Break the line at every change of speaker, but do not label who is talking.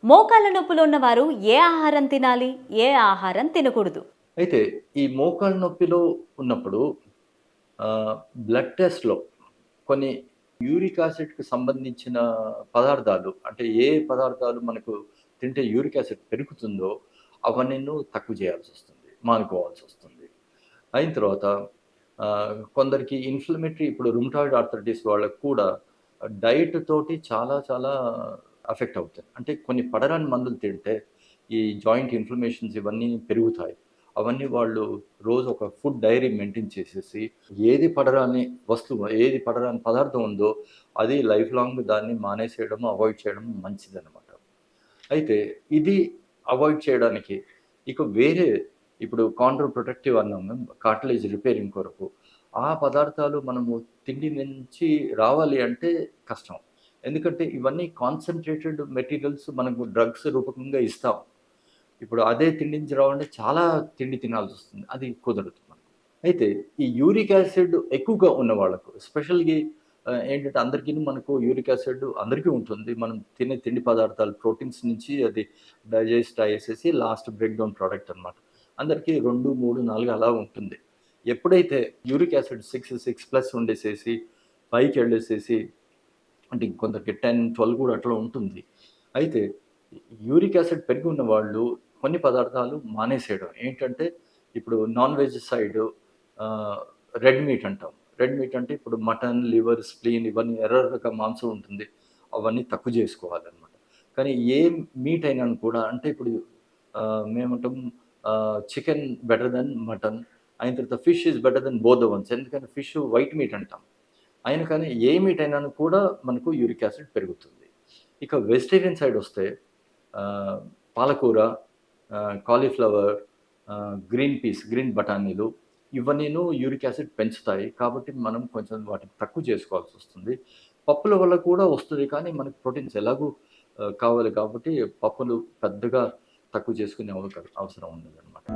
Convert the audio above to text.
మోకాళ్ళ నొప్పులు ఉన్నవారు ఏ ఆహారం తినాలి, ఏ ఆహారం తినకూడదు?
అయితే ఈ మోకాళ్ళ నొప్పిలో ఉన్నప్పుడు బ్లడ్ టెస్ట్‌లో కొన్ని యూరిక్ యాసిడ్‌కి సంబంధించిన పదార్థాలు అంటే ఏ పదార్థాలు మనకు తింటే యూరిక్ యాసిడ్ పెరుగుతుందో అవన్నీను తక్కువ చేయాల్సొస్తుంది. మానుకోవాల్సొస్తుంది. అయిన తర్వాత కొందరికి ఇన్‌ఫ్లమేటరీ ఇప్పుడు రుమటాయిడ్ ఆర్థరైటిస్ వాళ్ళకి కూడా డైట్ తోటి చాలా చాలా అఫెక్ట్ అవుతుంది. అంటే కొన్ని పడరాని మందులు తింటే ఈ జాయింట్ ఇన్‌ఫ్లమేషన్స్ ఇవన్నీ పెరుగుతాయి. అవన్నీ వాళ్ళు రోజు ఒక ఫుడ్ డైరీ మెయింటైన్ చేసేసి ఏది పడరాని వస్తువు, ఏది పడరాని పదార్థం ఉందో అది లైఫ్ లాంగ్ దాన్ని మానేసేయడము, అవాయిడ్ చేయడం మంచిదనమాట. అయితే ఇది అవాయిడ్ చేయడానికి ఇక వేరే ఇప్పుడు కాండ్రో ప్రొటెక్టివ్ అన్నాము కార్టిలేజ్ రిపేరింగ్ కొరకు. ఆ పదార్థాలు మనము తిండి నుంచి రావాలి అంటే కష్టం. ఎందుకంటే ఇవన్నీ కాన్సంట్రేటెడ్ మెటీరియల్స్ మనకు డ్రగ్స్ రూపకంగా ఇస్తాం. ఇప్పుడు అదే తిండి నుంచి రావాలంటే చాలా తిండి తినాల్సొస్తుంది. అది కుదరదు మనకు. అయితే ఈ యూరిక్ యాసిడ్ ఎక్కువగా ఉన్న వాళ్ళకు ఎస్పెషల్‌గా ఏంటంటే అందరికిను మనకు యూరిక్ యాసిడ్ అందరికీ ఉంటుంది. మనం తినే తిండి పదార్థాలు ప్రోటీన్స్ నుంచి అది డైజెస్ట్ అయ్యేసేసి లాస్ట్ బ్రేక్ డౌన్ ప్రొడక్ట్ అనమాట. అందరికీ 2, 3, 4 అలా ఉంటుంది. ఎప్పుడైతే యూరిక్ యాసిడ్ 6 ఉండేసేసి పైకెళ్ళేసేసి అంటే కొందరికి 10, 12 కూడా అట్లా ఉంటుంది. అయితే యూరిక్ యాసిడ్ పెరిగి ఉన్న వాళ్ళు కొన్ని పదార్థాలు మానేసేయడం. ఏంటంటే ఇప్పుడు నాన్ వెజ్ సైడు ఆహ్, రెడ్ మీట్ అంటాం. రెడ్ మీట్ అంటే ఇప్పుడు మటన్, లివర్, స్ప్లీన్ ఇవన్నీ ఎర్రగా మాంసం ఉంటుంది. అవన్నీ తక్కువ జేసుకోవాలనమాట. కానీ ఏ మీట్ అయినాను కూడా అంటే ఇప్పుడు మేమంటాం చికెన్ బెటర్ దెన్ మటన్. అయిన తర్వాత fish is better than both the ones. ఎందుకంటే ఫిష్ వైట్ మీట్ అంటాం. అయినా కానీ ఏ మీట్ అయినాను కూడా మనకు యూరిక్ యాసిడ్ పెరుగుతుంది. ఇక వెజిటేరియన్ సైడ్ వస్తే ఆహ్, పాలకూర, కాలీఫ్లవర్, గ్రీన్ బఠానీలు ఇవన్నీను యూరిక్ యాసిడ్ పెంచుతాయి. కాబట్టి మనం కొంచెం వాటిని తక్కువ చేసుకోవాల్సొస్తుంది. పప్పుల వల్ల కూడా వస్తది కానీ మనకు ప్రోటీన్స్ ఎలాగూ కావాలి కాబట్టి పప్పులు పెద్దగా తక్కువ చేసుకునే అవసరం ఉండదనమాట.